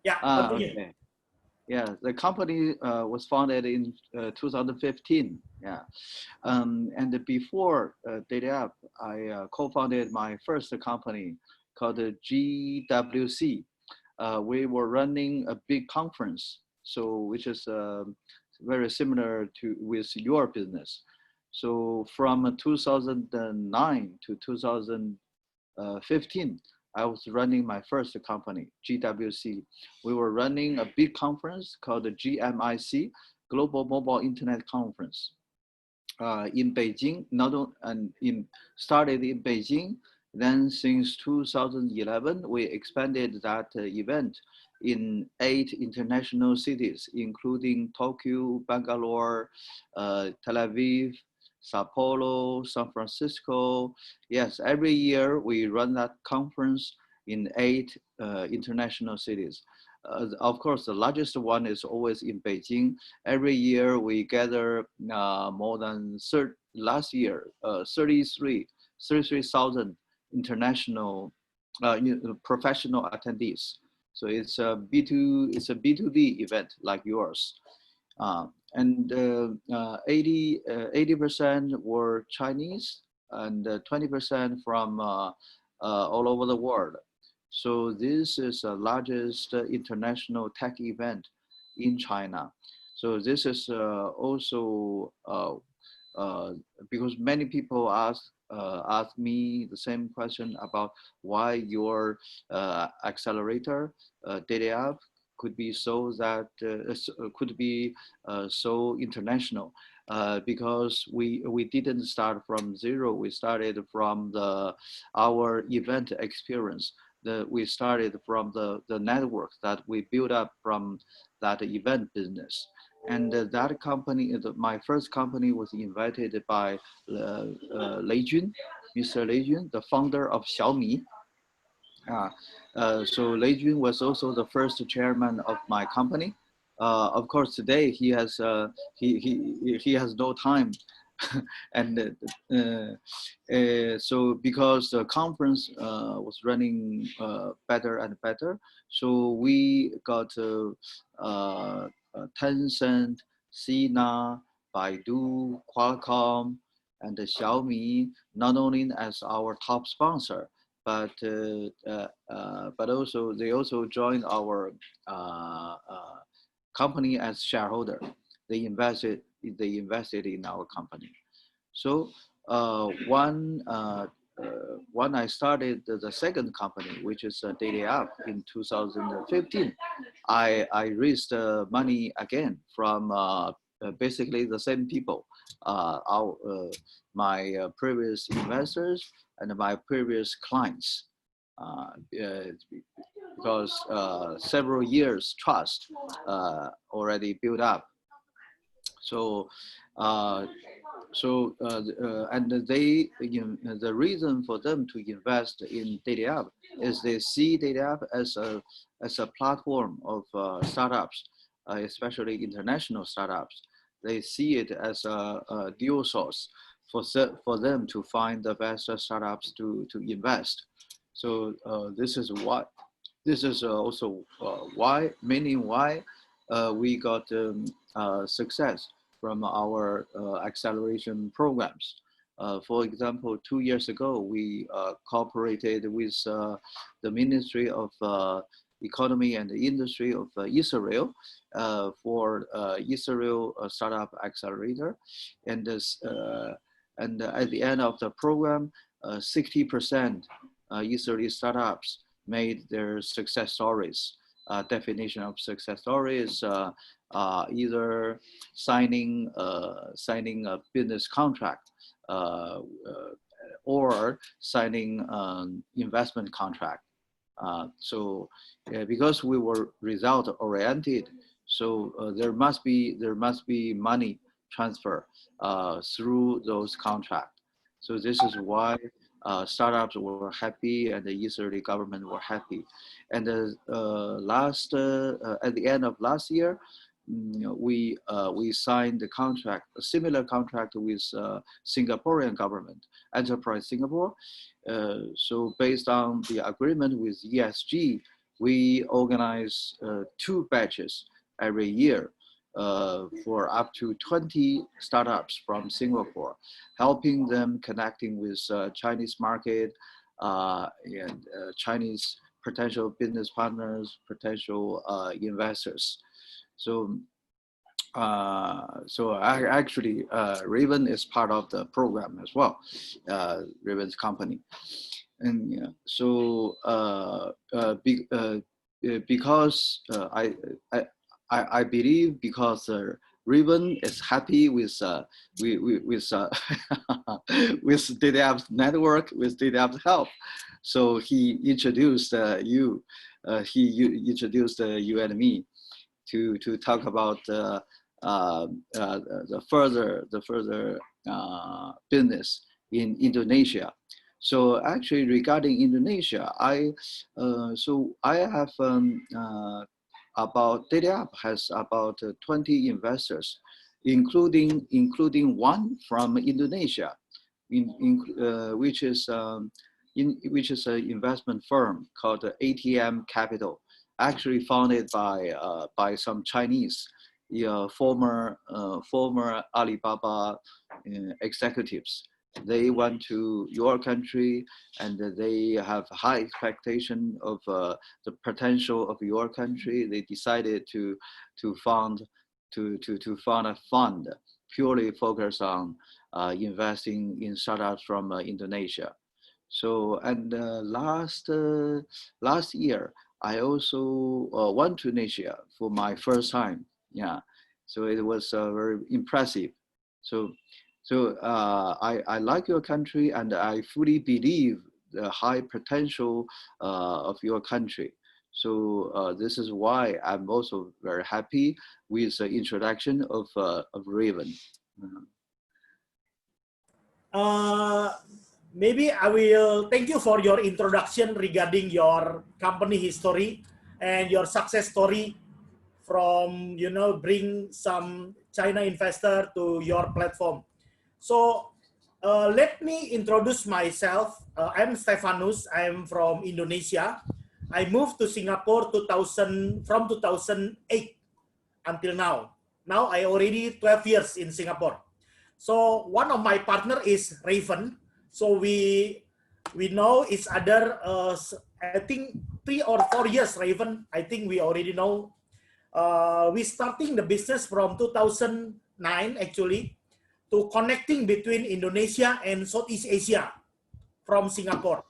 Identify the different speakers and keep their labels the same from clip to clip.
Speaker 1: Yeah, continue.
Speaker 2: Okay. Yeah, the company was founded in 2015. Yeah, and before Data App, I co-founded my first company called the GWC. We were running a big conference, so which is very similar to with your business. So from 2009 to 2015, I was running my first company, GWC. We were running a big conference called the GMIC, Global Mobile Internet Conference, in Beijing. Not only and in started in Beijing. Then since 2011, we expanded that event in 8 international cities, including Tokyo, Bangalore, Tel Aviv, Sao Paulo, San Francisco. Yes, every year we run that conference in 8 international cities. Of course, the largest one is always in Beijing. Every year we gather more than last year 33,000 international professional attendees. So it's a B2B event like yours. And 80% were Chinese and 20% from all over the world. So this is the largest international tech event in China. So this is also because many people ask me the same question about why your accelerator data app could be so that could be so international. Because we didn't start from zero. We started from our event experience. We started from the network that we built up from that event business. And that company, my first company was invited by Lei Jun, Mr. Lei Jun, the founder of Xiaomi. So Lei Jun was also the first chairman of my company. Of course, today he has no time, and so because the conference was running better and better, so we got Tencent, Sina, Baidu, Qualcomm, and Xiaomi not only as our top sponsor, but also they also joined our company as shareholder. They invested in our company. So when I started the second company, which is Data App in 2015, I raised money again from basically the same people, my previous investors and my previous clients, because several years trust already built up. So and they, the reason for them to invest in Data App is they see Data App as a platform of startups, especially international startups. They see it as a dual source for them to find the best startups to invest. So this is what. This is also why we got success from our acceleration programs. For example, 2 years ago, we cooperated with the Ministry of Economy and Industry of Israel for Israel Startup Accelerator. And at the end of the program, 60% Israeli startups made their success stories. Definition of success stories: either signing a business contract or signing an investment contract. So because we were result oriented, so there must be money transfer through those contracts. So this is why startups were happy and the Israeli government were happy. And at the end of last year, we signed a contract, a similar contract with Singaporean government, Enterprise Singapore. So based on the agreement with ESG, we organize 2 batches every year for up to 20 startups from Singapore, helping them connecting with Chinese market and Chinese potential business partners, potential investors. So actually, Raven is part of the program as well, Raven's company. And yeah, so because I believe because Raven is happy with with DataApp's network, with DataApp's help, so he introduced you. He introduced you and me to talk about the further business in Indonesia. So actually, regarding Indonesia, I have about DataApp has about 20 investors, including one from Indonesia, which is an investment firm called ATM Capital, actually founded by some Chinese former Alibaba executives. They went to your country and they have high expectation of the potential of your country. They decided to fund a fund purely focused on investing in startups from Indonesia. So and last year I also went to Indonesia for my first time. Yeah, so it was very impressive. So I like your country, and I fully believe the high potential of your country. So this is why I'm also very happy with the introduction of Raven.
Speaker 1: Maybe I will thank you for your introduction regarding your company history and your success story from, you know, bring some China investor to your platform. So let me introduce myself. I'm Stefanus. I'm from Indonesia. I moved to Singapore from 2008 until now. Now I already 12 years in Singapore. So one of my partner is Raven. So we know each other. I think 3 or 4 years. Raven, I think we already know. We starting the business from 2009 actually, to connecting between Indonesia and Southeast Asia from Singapore.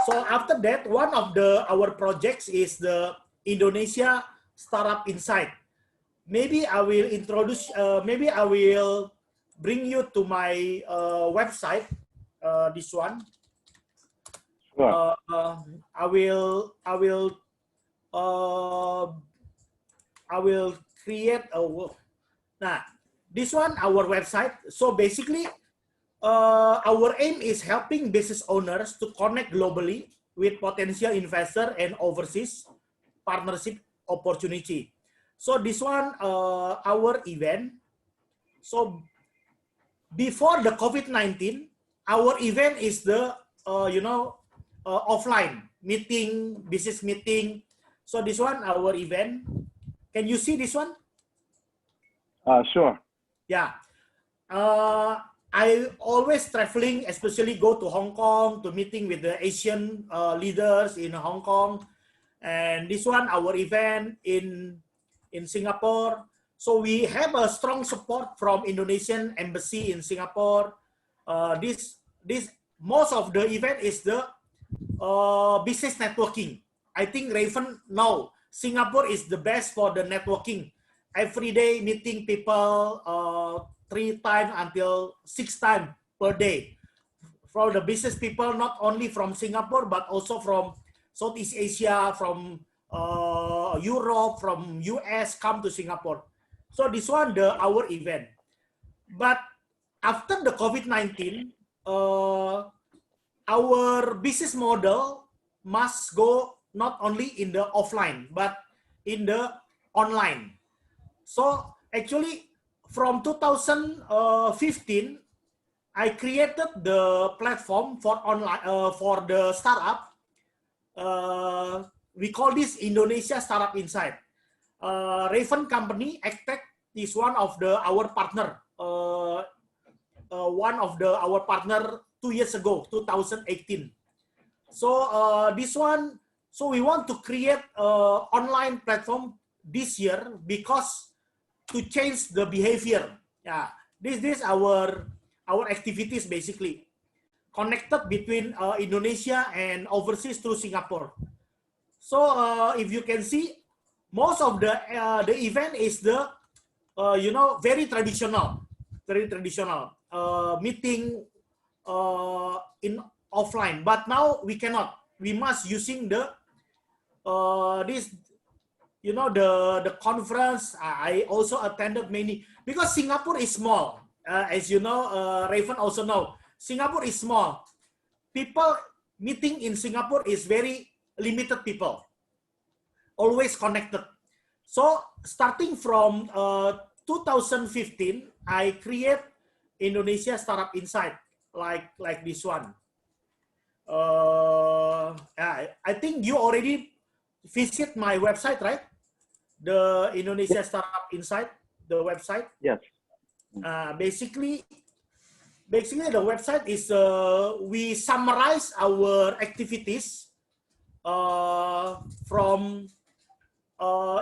Speaker 1: So after that, one of our projects is the Indonesia Startup Insight. Maybe I will introduce. Maybe I will bring you to my website. This one.
Speaker 3: Sure.
Speaker 1: I will create a. Nah, this one our website. So basically, our aim is helping business owners to connect globally with potential investor and overseas partnership opportunity. So this one, our event. So before the COVID-19, our event is the offline meeting, business meeting. So this one, our event. Can you see this one?
Speaker 3: Sure.
Speaker 1: Yeah. I always traveling, especially go to Hong Kong to meeting with the Asian leaders in Hong Kong. And this one, our event in Singapore. So we have a strong support from Indonesian embassy in Singapore. This most of the event is the business networking. I think Raven know Singapore is the best for the networking. Every day meeting people 3 times until 6 times per day. For the business people, not only from Singapore, but also from Southeast Asia, from Europe, from US, come to Singapore. So this one, our event. But after the COVID-19, our business model must go not only in the offline, but in the online. So actually, from 2015, I created the platform for online for the startup. we call this Indonesia Startup Insight. Raven Company, Actech, is one of our partner. Our partner 2 years ago, 2018. So this one, so we want to create online platform this year because to change the behavior. Yeah, this is our activities basically connected between Indonesia and overseas through Singapore. So if you can see, most of the event is the very traditional meeting in offline. But now we cannot. We must using the this the conference. I also attended many because Singapore is small. As you know, Raven also know Singapore is small. People meeting in Singapore is very limited people. Always connected. So starting from 2015, I create Indonesia Startup Insight like this one. I think you already visit my website, right? The Indonesia Startup Insight, the website.
Speaker 3: Yes.
Speaker 1: Basically the website is we summarize our activities from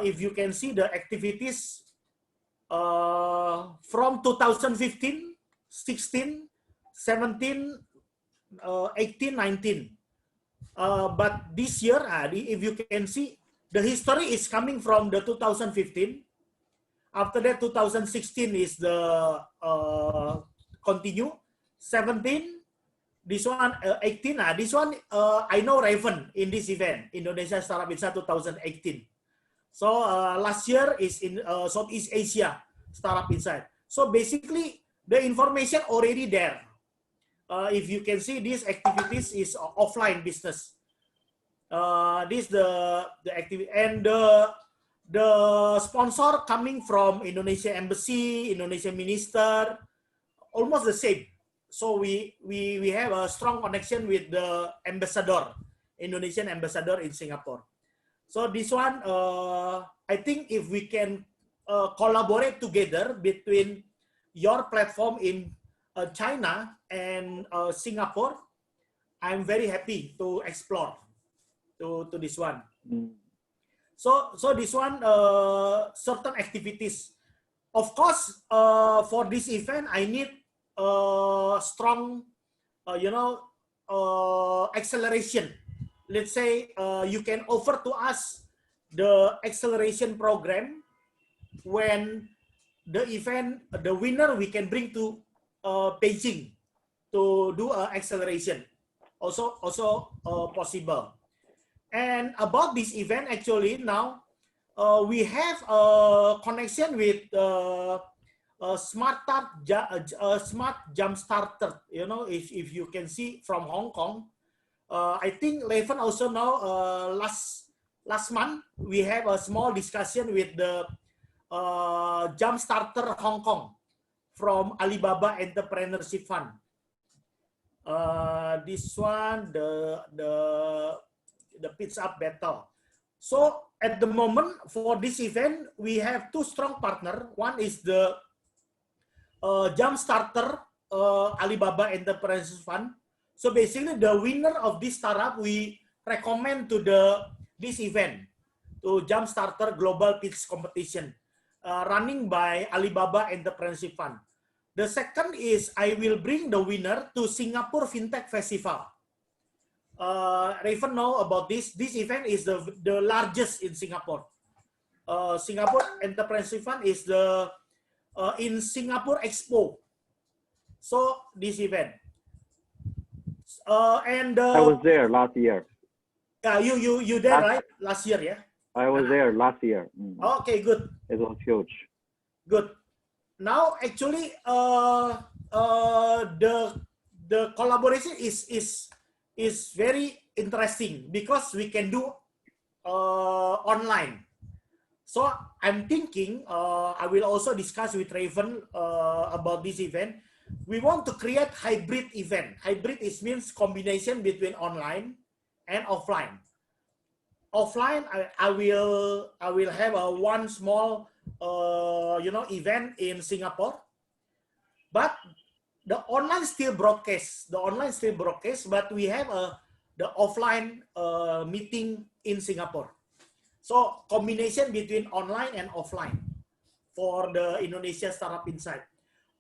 Speaker 1: if you can see the activities from 2015, 16, 17, 18, 19. But this year, if you can see, the history is coming from the 2015. After that, 2016 is the continue. 17, this one, 18. This one, I know Raven in this event, Indonesia Startup Insight 2018. So last year is in Southeast Asia Startup Insight. So basically, the information already there. If you can see, these activities is offline business. This the activity, and the sponsor coming from Indonesia Embassy, Indonesia Minister, almost the same. So we have a strong connection with the ambassador, Indonesian ambassador in Singapore. So this one, I think if we can collaborate together between your platform in China and Singapore, I'm very happy to explore to this one. So this one, certain activities. Of course, for this event, I need strong, acceleration. Let's say you can offer to us the acceleration program when the event, the winner, we can bring to Beijing to do acceleration. Also possible. And about this event, actually now we have a connection with Smart Jump Starter. You know, if you can see from Hong Kong, I think Raven also know last month we have a small discussion with the Jump Starter Hong Kong from Alibaba Entrepreneurship Fund. This one, the pitch up battle. So at the moment for this event, we have two strong partners. One is the Jump Starter Alibaba Entrepreneurship Fund. So basically, the winner of this startup we recommend to this event, to Jump Starter Global Pitch Competition, running by Alibaba Entrepreneurship Fund. The second is I will bring the winner to Singapore FinTech Festival. Raven know about this. This event is the largest in Singapore. Singapore Entrepreneurship Fund is the in Singapore Expo. So this event. And
Speaker 3: I was there last year.
Speaker 1: Yeah, you there, right? Last year, yeah.
Speaker 3: I was there last year.
Speaker 1: Okay, good.
Speaker 3: It was huge.
Speaker 1: Good. Now, actually, the collaboration is very interesting because we can do online. So I'm thinking I will also discuss with Raven about this event. We want to create hybrid event. Hybrid means combination between online and offline. offline, I will have a one small event in Singapore, but the online still broadcast. But we have the offline meeting in Singapore. So combination between online and offline for the Indonesia Startup Insight.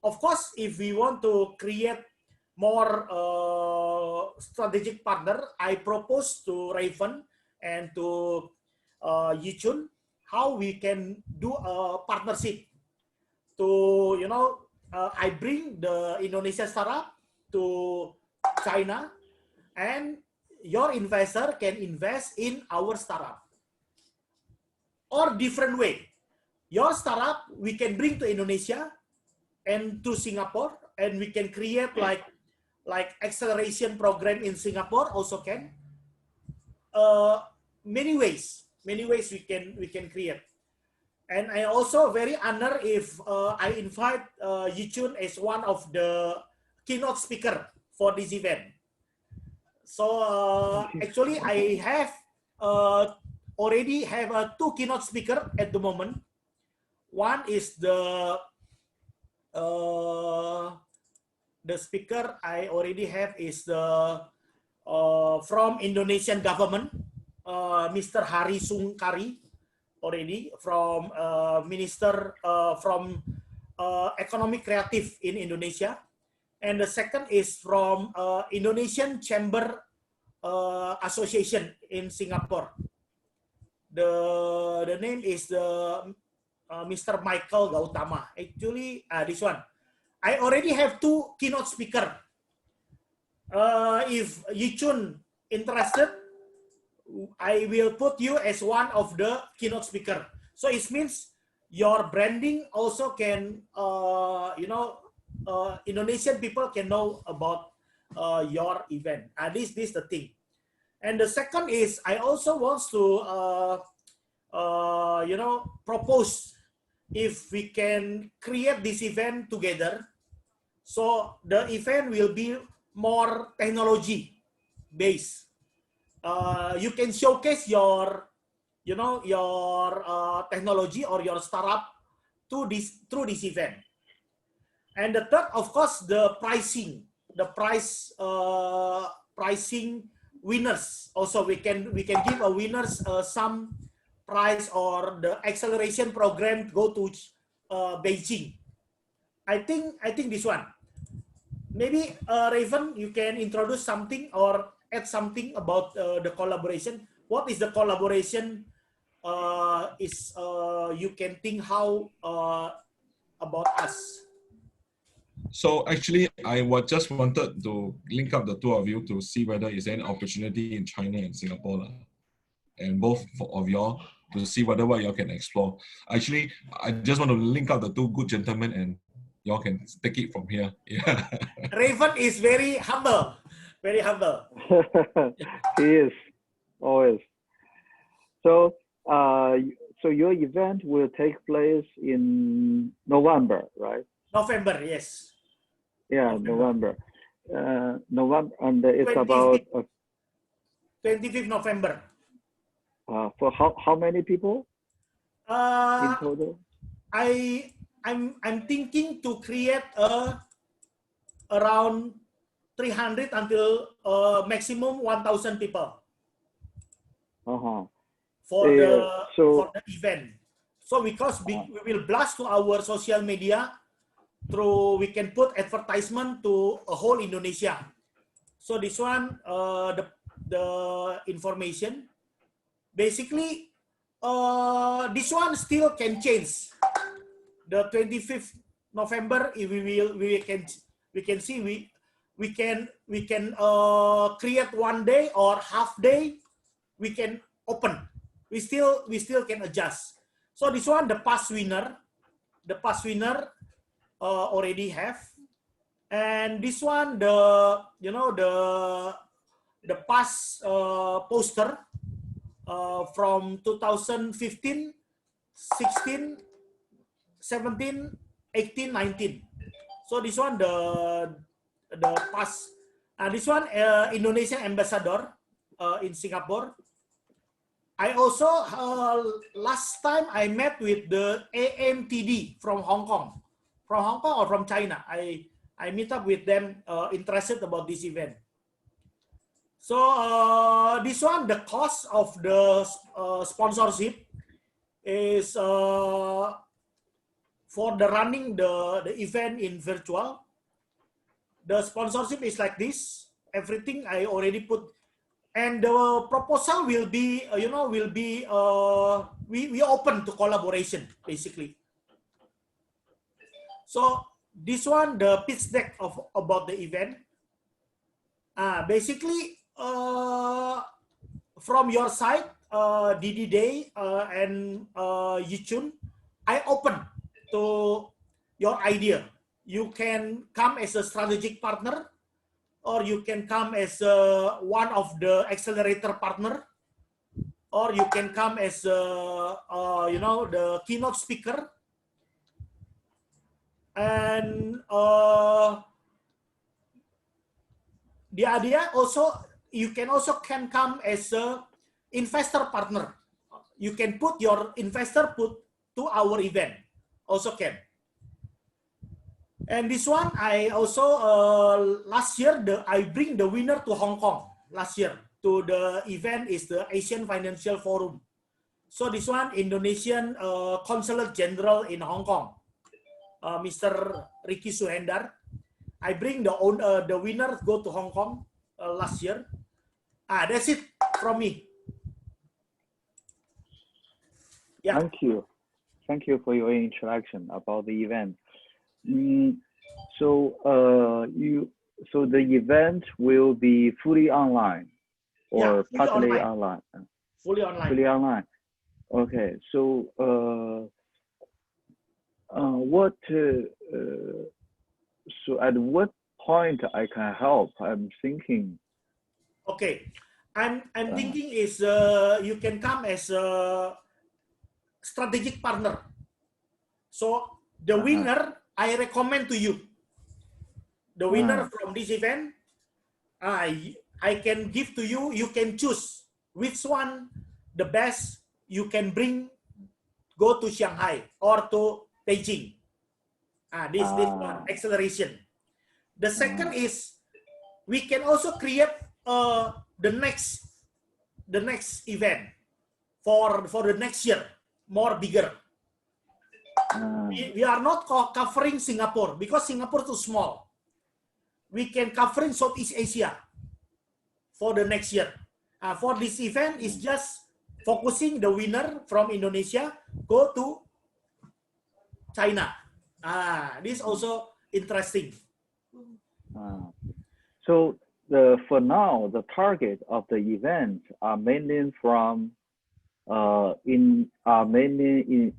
Speaker 1: Of course, if we want to create more strategic partner, I propose to Raven and to Yichun how we can do a partnership to, I bring the Indonesia startup to China, and your investor can invest in our startup. Or different way, your startup we can bring to Indonesia and to Singapore, and we can create like acceleration program in Singapore also can. Many ways we can create. And I also very honored if I invite Yichun as one of the keynote speaker for this event. So actually I have already have two keynote speaker at the moment. One is the speaker I already have is the from Indonesian government, Mr. Hari Sungkari, already from Minister from Economic Creative in Indonesia, and the second is from Indonesian Chamber Association in Singapore. The name is Mr. Michael Gautama. Actually, this one. I already have two keynote speaker. If Yichun interested, I will put you as one of the keynote speaker. So it means your branding also can, Indonesian people can know about your event. This is the thing. And the second is I also want to, propose if we can create this event together. So the event will be more technology based. You can showcase your, technology or your startup through this event. And the third, of course, the pricing, pricing winners. Also, we can give a winners some prize, or the acceleration program go to Beijing. I think this one. Maybe Raven, you can introduce something or add something about the collaboration. What is the collaboration? You can think how about us?
Speaker 4: So actually, I just wanted to link up the two of you to see whether is there any opportunity in China and Singapore, and both of y'all to see whether what y'all can explore. Actually, I just want to link up the two good gentlemen, and y'all can take it from here. Yeah.
Speaker 1: Raven is very humble, very humble.
Speaker 3: He is always. So, so your event will take place in November, right?
Speaker 1: November, yes.
Speaker 3: Yeah, November. November, and it's about
Speaker 1: 25th November.
Speaker 3: For how many people in total?
Speaker 1: I'm thinking to create around 300 until maximum 1,000 people for the event. So because we will blast to our social media through, we can put advertisement to a whole Indonesia. So this one, the information. Basically, this one still can change. The 25th November, we can see we can create one day or half day. We can open. We still can adjust. So this one, the past winner already have, and this one the past poster from 2015, 16, 17, 18, 19. So this one the past. This one Indonesian ambassador in Singapore. I also last time I met with the AMTD from Hong Kong, or from China. I meet up with them, interested about this event. So this one, the cost of the sponsorship is for the running the event in virtual. The sponsorship is like this. Everything I already put, and the proposal will be, we open to collaboration basically. So this one, the pitch deck about the event. Basically, from your side, Didi Day and Yichun, I open to your idea. You can come as a strategic partner, or you can come as one of the accelerator partner, or you can come as the keynote speaker. And the idea also, you can come as a investor partner. You can put your investor to our event, also can. And this one, I also last year I bring the winner to Hong Kong last year to the event is the Asian Financial Forum. So this one, Indonesian Consulate General in Hong Kong, Mr. Ricky Suhendar. I bring the winner go to Hong Kong last year. That's it from me. Yeah.
Speaker 3: Thank you for your introduction about the event. So the event will be fully online or
Speaker 1: fully
Speaker 3: partly
Speaker 1: online. Fully online.
Speaker 3: Fully online. Okay. So so at what point I can help? I'm thinking.
Speaker 1: Okay, I'm thinking is you can come as a strategic partner. So the winner, I recommend to you. The winner from this event, I can give to you. You can choose which one the best you can bring. Go to Shanghai or to Beijing. This one, acceleration. The second is we can also create the next event for the next year, more bigger. We are not covering Singapore because Singapore is too small. We can cover in Southeast Asia for the next year. For this event, is just focusing the winner from Indonesia go to China. This is also interesting.
Speaker 3: So for now, the target of the event are mainly from mainly in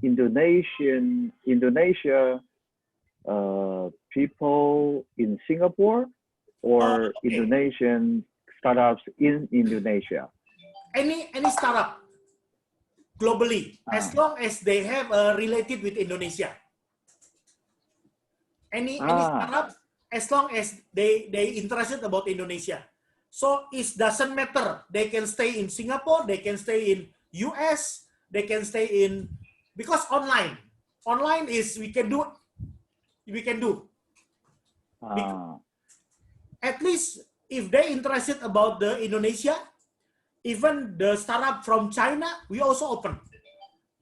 Speaker 3: Indonesia people in Singapore, or Indonesian startups in Indonesia.
Speaker 1: Any startup globally, as long as they have related with Indonesia. Any startup, as long as they interested about Indonesia. So it doesn't matter. They can stay in Singapore, they can stay in US, they can stay in, because online is we can do. At least if they interested about the Indonesia, even the startup from China, we also open.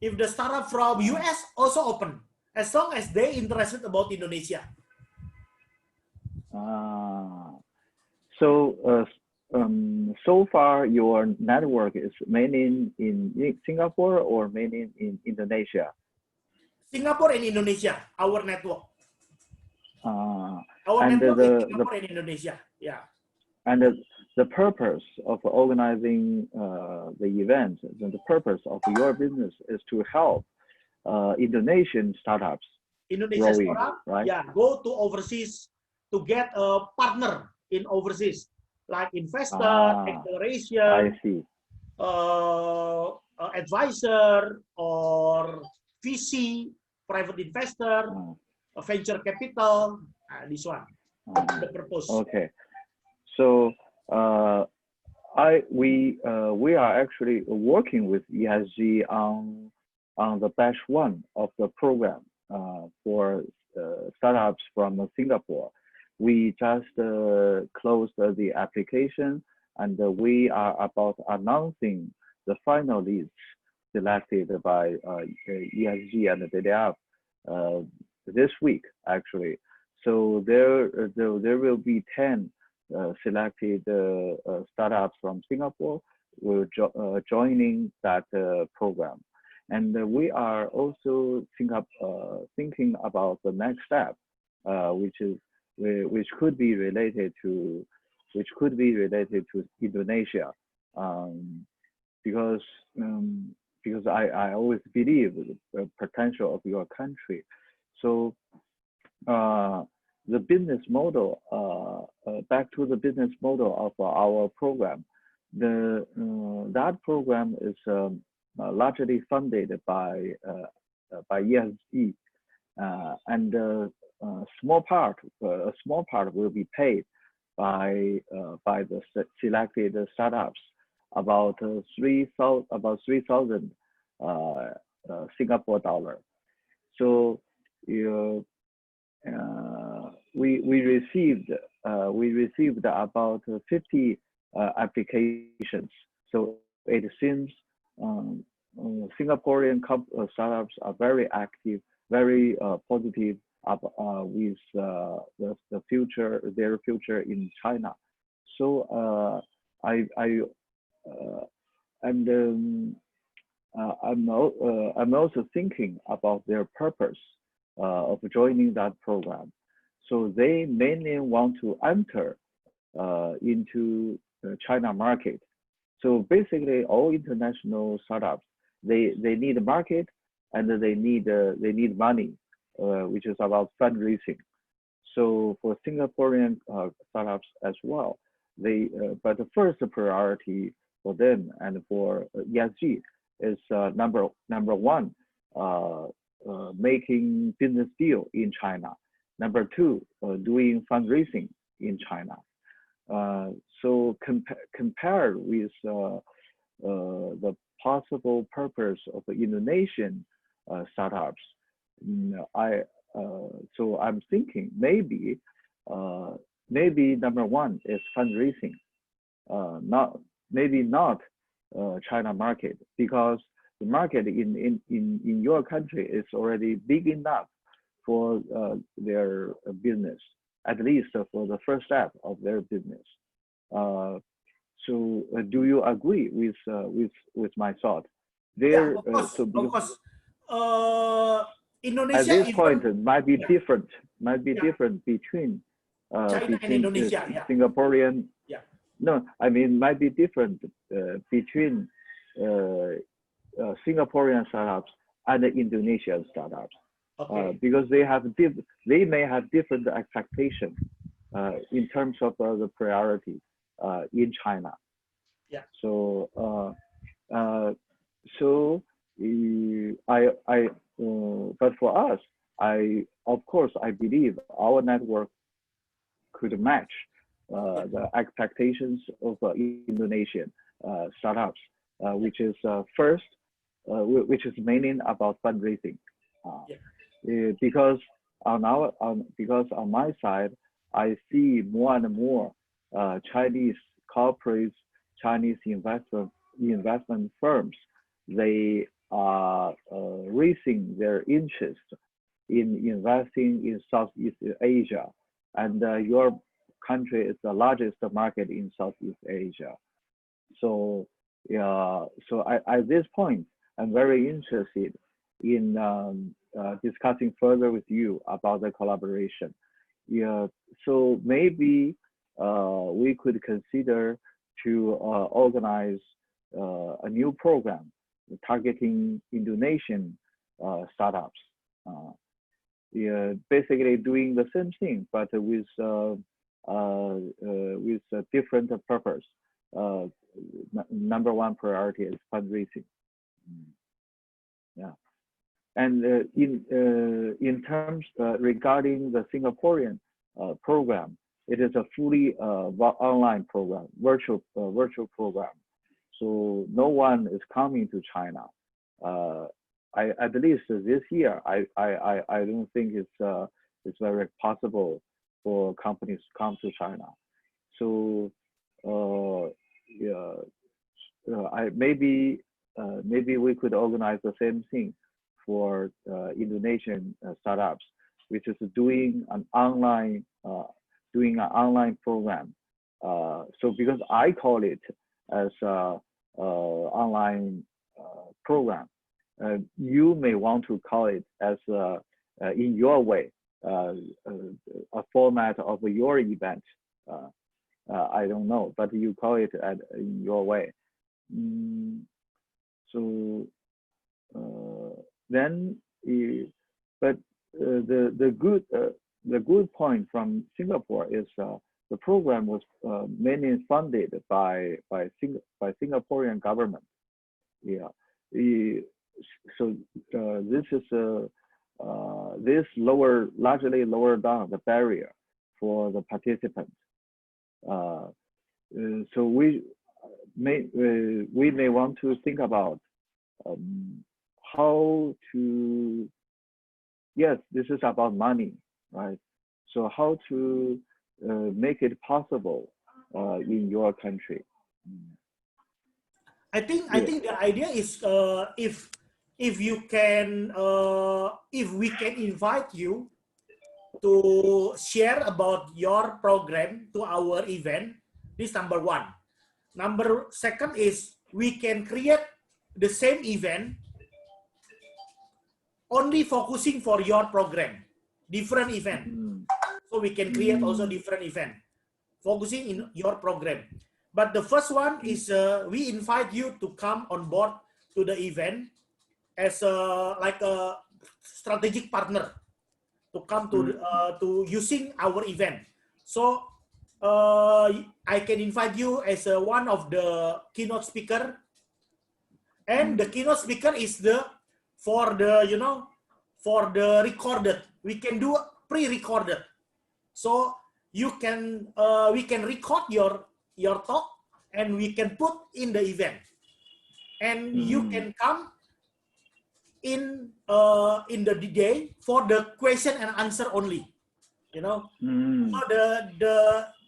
Speaker 1: If the startup from US, also open, as long as they interested about Indonesia.
Speaker 3: So far your network is mainly in Singapore or mainly in Indonesia?
Speaker 1: Singapore and Indonesia, our network. Our
Speaker 3: and
Speaker 1: network is Singapore and Indonesia. Yeah.
Speaker 3: And the purpose of organizing the event, the purpose of your business is to help Indonesian startups.
Speaker 1: Growing, startup,
Speaker 3: right?
Speaker 1: Yeah, go to overseas to get a partner in overseas, like investor, acceleration,
Speaker 3: I see.
Speaker 1: Advisor, or VC, private investor, venture capital. This one, the purpose.
Speaker 3: Okay, so we are actually working with ESG on the batch one of the program for startups from Singapore. We just closed the application, and we are about announcing the final list selected by ESG and DDF this week, actually. So there will be 10 selected startups from Singapore will joining that program. And we are also thinking about the next step, which could be related to Indonesia, because I always believe the potential of your country. So the business model, back to the business model of our program, that program is largely funded by ESG, and a small part will be paid by the selected startups, about 3,000 Singapore dollar. So we received about 50 applications. So it seems Singaporean startups are very active, very positive with the future, their future in China. So I'm also thinking about their purpose of joining that program. So they mainly want to enter into the China market. So basically, all international startups, they need a market, and they need money, which is about fundraising. So for Singaporean startups as well, but the first priority for them and for ESG is number one, making business deal in China. Number two, doing fundraising in China. So compared with the possible purpose of Indonesian startups, so I'm thinking maybe number one is fundraising, not China market, because the market in your country is already big enough for their business, at least for the first step of their business. So do you agree with my thought?
Speaker 1: Yeah, of course. Of course. Indonesia
Speaker 3: at this point it might be different, different between
Speaker 1: China and Indonesia.
Speaker 3: Singaporean.
Speaker 1: Yeah.
Speaker 3: No, I mean might be different between Singaporean startups and the Indonesian startups. Okay. Because they may have different expectations in terms of the priority in China.
Speaker 1: Yeah.
Speaker 3: So but for us, of course I believe our network could match the expectations of Indonesian startups, which is first, which is mainly about fundraising. Because on my side, I see more and more Chinese corporates, Chinese investment firms, they are raising their interest in investing in Southeast Asia, and your country is the largest market in Southeast Asia. So so at this point, I'm very interested in discussing further with you about the collaboration. So maybe we could consider to organize a new program targeting Indonesian startups. Basically doing the same thing, but with a different purpose. Number one priority is fundraising. Yeah. And in terms regarding the Singaporean program, It is a fully online program, virtual program. So no one is coming to China. At least this year, I don't think it's very possible for companies to come to China. So yeah, maybe we could organize the same thing for Indonesian startups, which is doing an online program. So because I call it as a online program, you may want to call it as in your way, a format of your event. I don't know, but you call it in your way. So then, but the good point from Singapore is the program was mainly funded by Singaporean government. Yeah. So this is this largely lower down the barrier for the participants. So we may want to think about how to, yes, this is about money, right? So how to make it possible in your country.
Speaker 1: I think the idea is if you can if we can invite you to share about your program to our event. This number one. Number second is we can create the same event only focusing for your program, different event. So we can create also different event focusing in your program. But the first one is we invite you to come on board to the event as like a strategic partner to come to using our event. So I can invite you as one of the keynote speaker, and the keynote speaker is for the recorded. We can do pre-recorded, so you can we can record your talk and we can put in the event, and you can come in the day for the question and answer only. So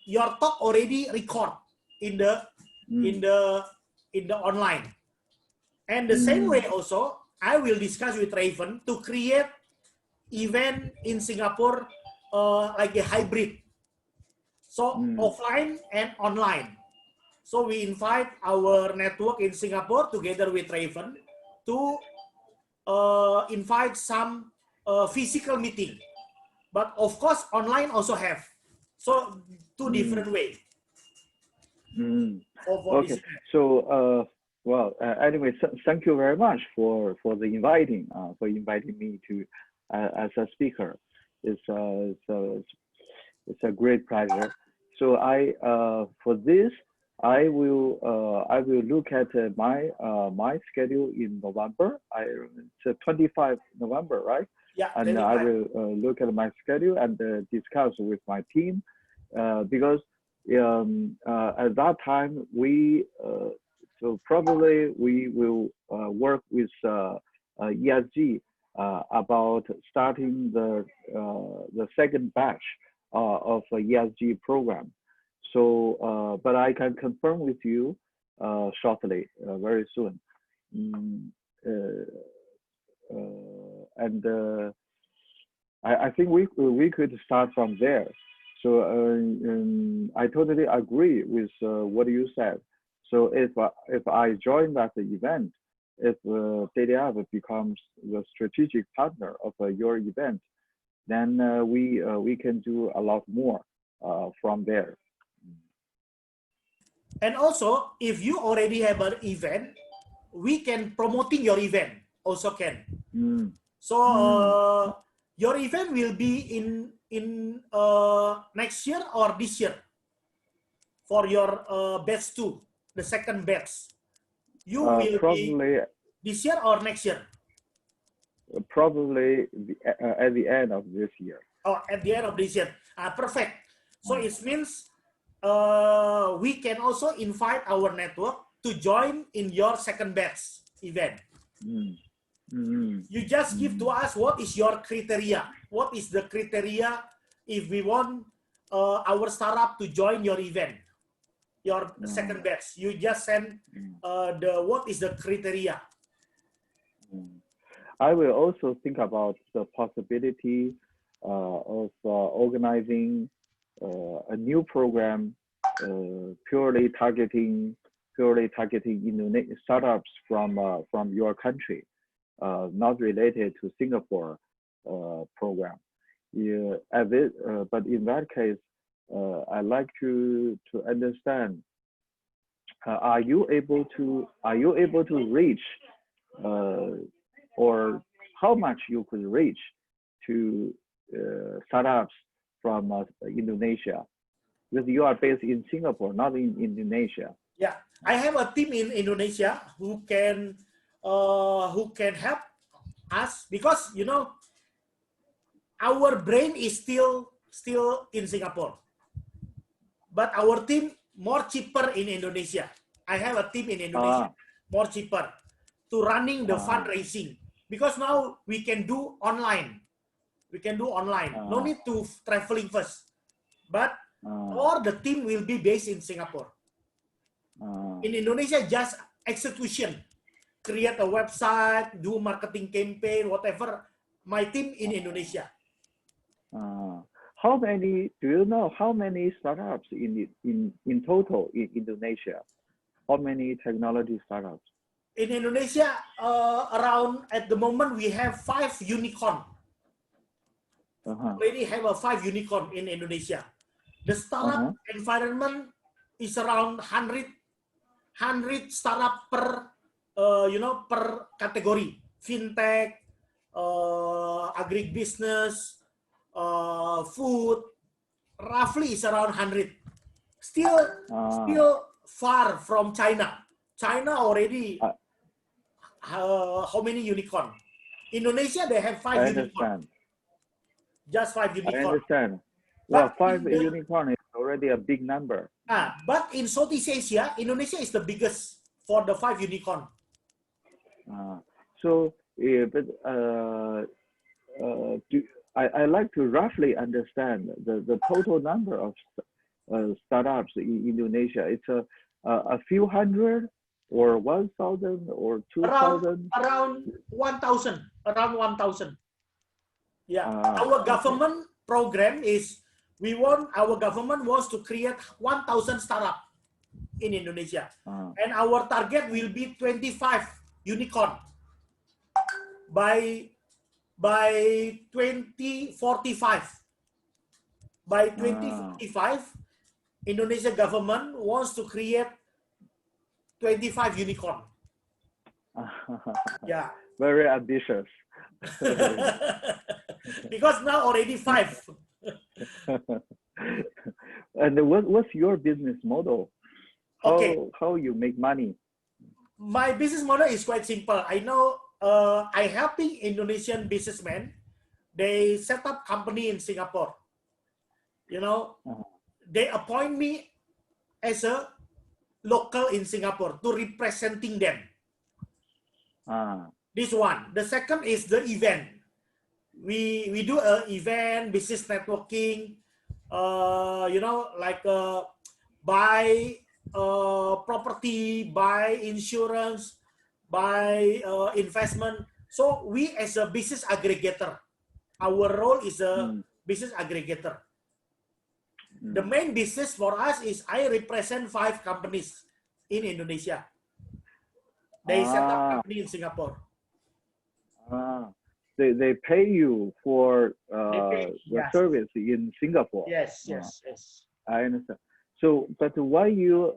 Speaker 1: your talk already record in the online. And the same way also, I will discuss with Raven to create event in Singapore like a hybrid. So offline and online. So we invite our network in Singapore together with Raven to invite some physical meeting. But of course, online also have. So two different ways.
Speaker 3: Okay. So well, anyway, thank you very much for the inviting me to as a speaker. It's a great pleasure. So for this I will look at my schedule in November. It's 25 November, right?
Speaker 1: Yeah.
Speaker 3: And I will look at my schedule and discuss with my team because at that time so probably we will work with ESG about starting the second batch of ESG program. So, but I can confirm with you shortly, very soon. And I think we could start from there. So I totally agree with what you said. So if I join that event, if DDF becomes the strategic partner of your event, then we can do a lot more from there.
Speaker 1: And also, if you already have an event, we can promoting your event also can. So your event will be in next year or this year for your batch 2, the second batch. You will
Speaker 3: probably
Speaker 1: be this year or next year?
Speaker 3: Probably at the end of this year.
Speaker 1: Oh, at the end of this year. Perfect. So it means we can also invite our network to join in your second batch event. You just give to us what is your criteria. What is the criteria if we want our startup to join your event, your second batch? You just send what is the criteria.
Speaker 3: I will also think about the possibility of organizing a new program purely targeting startups from your country, not related to Singapore program. Yeah, but in that case, I'd like to understand. Are you able to reach or how much you could reach to startups from Indonesia? Because you are based in Singapore, not in Indonesia.
Speaker 1: Yeah, I have a team in Indonesia who can help us, because you know our brain is still in Singapore, but our team more cheaper in Indonesia. I have a team in Indonesia more cheaper to running the fundraising, because now we can do online. We can do online. No need to traveling first, but or the team will be based in Singapore. In Indonesia, just execution, create a website, do marketing campaign, whatever. My team in Indonesia.
Speaker 3: How many? Do you know how many startups in total in Indonesia? How many technology startups?
Speaker 1: In Indonesia, around at the moment we have 5 unicorn. Already have a 5 unicorn in Indonesia. The startup environment is around 100 startup per per category. Fintech, agribusiness, food, roughly is around 100. Still far from China. China already how many unicorn? Indonesia they have 5 unicorn. Just 5 unicorn.
Speaker 3: I understand. Well, 5 unicorn is already a big number.
Speaker 1: But in Southeast Asia, Indonesia is the biggest for the 5 unicorn.
Speaker 3: I like to roughly understand the total number of startups in Indonesia. It's a few hundred, or 1,000, or 2,000.
Speaker 1: Around 1,000. Around 1,000. Yeah. Our government program is our government wants to create 1,000 startup in Indonesia, and our target will be 25 unicorn by 2045. By 2045, Indonesia government wants to create 25 unicorn. Yeah.
Speaker 3: Very ambitious.
Speaker 1: Because now already 5.
Speaker 3: And what's your business model? How you make money?
Speaker 1: My business model is quite simple. I know I helping Indonesian businessmen. They set up company in Singapore. You know, they appoint me as a local in Singapore to representing them. This one. The second is the event. We do a event, business networking, like buy property, buy insurance, buy investment. So we as a business aggregator, our role is a business aggregator. The main business for us is I represent 5 companies in Indonesia. They set up company in Singapore.
Speaker 3: They pay you for the service in Singapore.
Speaker 1: Yes.
Speaker 3: I understand. So, but why you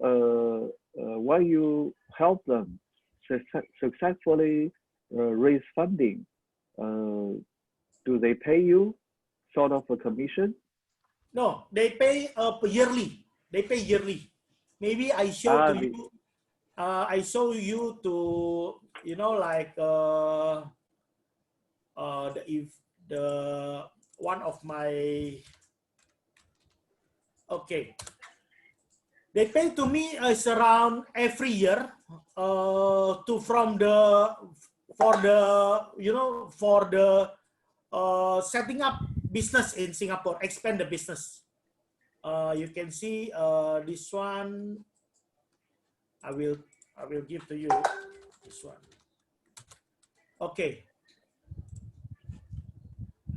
Speaker 3: help them successfully raise funding? Do they pay you sort of a commission?
Speaker 1: No, they pay yearly. They pay yearly. Maybe I show to you. I show you to like the one of my Okay. They pay to me is around every year for the setting up business in Singapore, expand the business. You can see this one. I will give to you this one. Okay.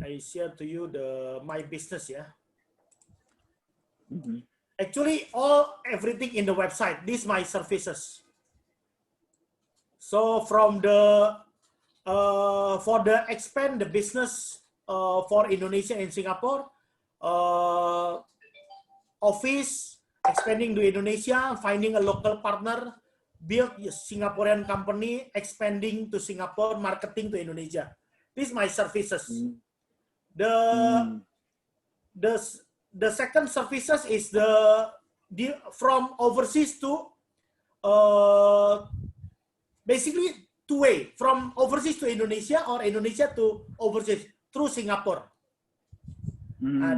Speaker 1: I share to you my business, yeah.
Speaker 3: Mm-hmm.
Speaker 1: Actually, everything in the website. These my services. So from the for the expand the business for Indonesia and Singapore, office expanding to Indonesia, finding a local partner, build a Singaporean company, expanding to Singapore, marketing to Indonesia. These my services.
Speaker 3: Mm-hmm.
Speaker 1: The second services is from overseas to basically two-way, from overseas to Indonesia or Indonesia to overseas through Singapore.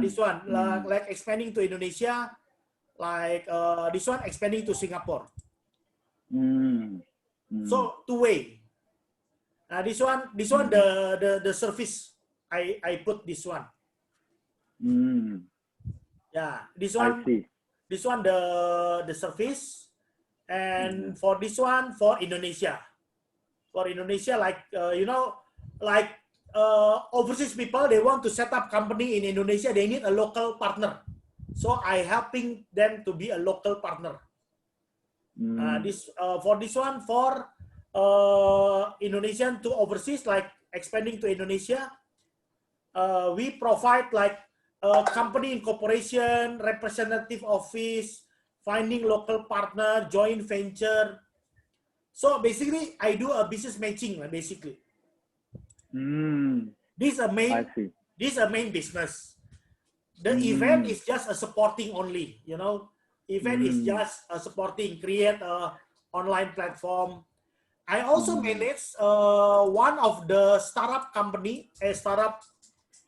Speaker 1: This one like expanding to Indonesia, like this one expanding to Singapore. So two-way. This one the service I put this one. Yeah, this one the service, and for this one for Indonesia, like like overseas people, they want to set up company in Indonesia, they need a local partner, so I helping them to be a local partner. For this one for Indonesian to overseas, like expanding to Indonesia, we provide like company incorporation, representative office, finding local partner, joint venture. So basically, I do a business matching. Basically, this is a main business. The event is just a supporting only. You know, event is just a supporting. Create a online platform. I also manage one of the startup company, a startup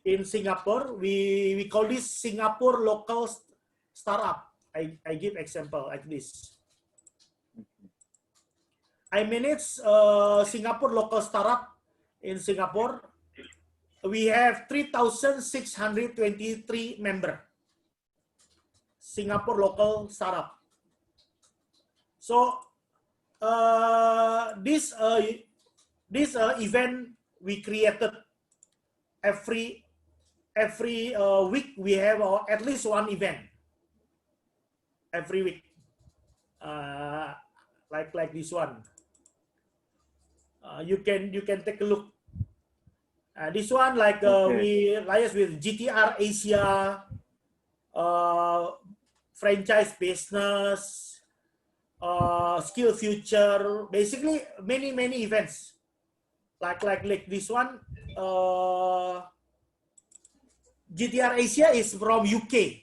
Speaker 1: in Singapore. We call this Singapore local startup. I give example like this. I manage Singapore local startup in Singapore. We have 3,623 member. Singapore local startup. So this event we created every week. We have at least one event every week, like this one. You can take a look. This one like we liaise with GTR Asia, franchise business, skill future, basically many events like this one. GTR Asia is from UK,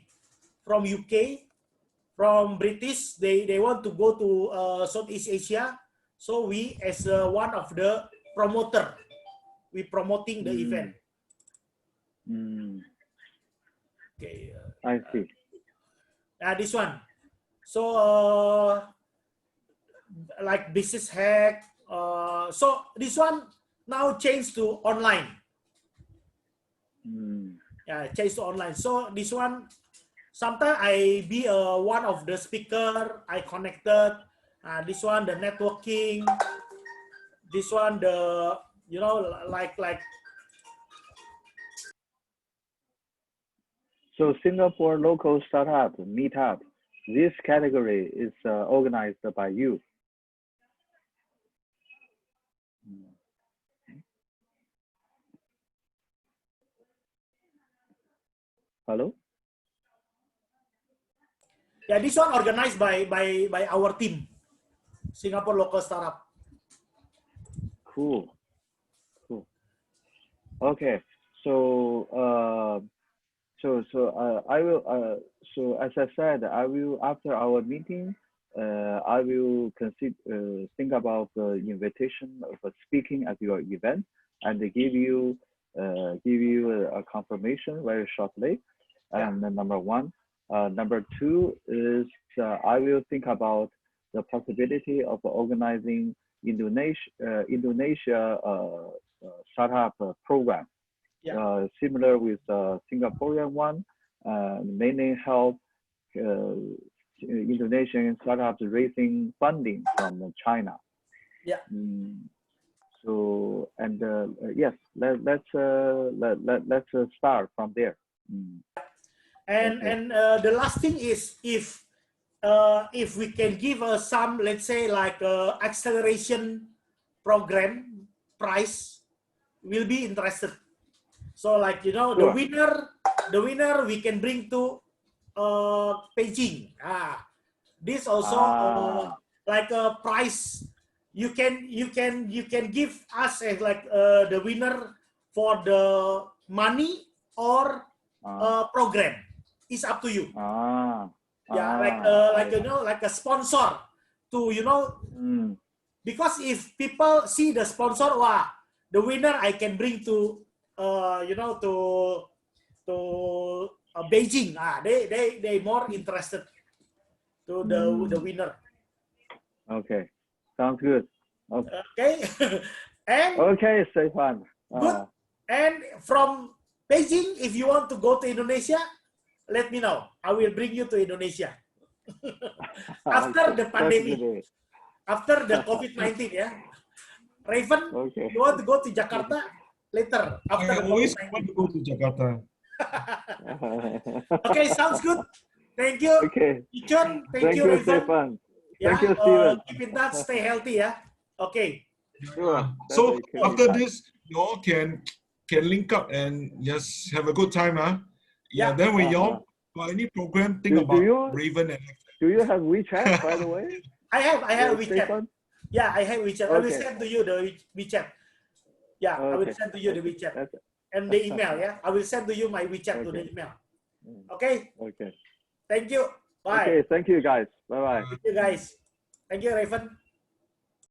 Speaker 1: from British. They want to go to Southeast Asia, so we as one of the promoter, we promoting the event. Okay.
Speaker 3: I see.
Speaker 1: This one. So like business hack. So this one now changed to online. Yeah, changed to online. So this one, sometimes I be one of the speaker. I connected. This one the networking. This one the like.
Speaker 3: So Singapore local startup meetup. This category is organized by you. Hello?
Speaker 1: Yeah, this one organized by our team, Singapore local startup.
Speaker 3: Cool. Okay, so I will so as I said, I will after our meeting, I will think about the invitation of speaking at your event and give you a confirmation very shortly. And then number one, Number two is I will think about the possibility of organizing Indonesia startup program, similar with Singaporean one, mainly help Indonesian startups raising funding from China.
Speaker 1: Yeah.
Speaker 3: So and yes, let's start from there.
Speaker 1: And the last thing is if we can give some, let's say like acceleration program price, will be interested. So like, you know,
Speaker 3: Sure.
Speaker 1: the winner we can bring to Beijing. This also like a price you can give us as like the winner for the money or program. It's up to you. Like you know, like a sponsor to, you know, because if people see the sponsor, wow, the winner I can bring to you know, to Beijing. They more interested to the winner.
Speaker 3: Okay, sounds good.
Speaker 1: Okay. And
Speaker 3: okay, Stefan.
Speaker 1: good. And from Beijing, if you want to go to Indonesia, let me know. I will bring you to Indonesia. After the pandemic, after the COVID-19, yeah. Raven, you want to go to Jakarta later after
Speaker 4: I always want to go to Jakarta.
Speaker 1: Okay, sounds good. Thank you.
Speaker 3: Okay.
Speaker 1: Ichun, thank you, Raven.
Speaker 3: Stefan.
Speaker 1: Yeah,
Speaker 3: Thank you, Steven.
Speaker 1: keep in touch, stay healthy, yeah. Okay.
Speaker 3: Sure.
Speaker 4: So after this, you all can link up and just have a good time, huh? Yeah. Then when y'all got any program, think about Raven and.
Speaker 3: Do you have WeChat, by the way?
Speaker 1: I have WeChat.
Speaker 3: Stefan?
Speaker 1: Yeah, I have WeChat.
Speaker 3: Okay.
Speaker 1: I will send to you the WeChat. Yeah, I will send to you the WeChat and the email. Yeah, I will send to you my WeChat to the email. Okay.
Speaker 3: Okay.
Speaker 1: Thank you. Bye.
Speaker 3: Okay. Thank you, guys. Bye bye.
Speaker 1: Thank you, guys. Thank you, Raven.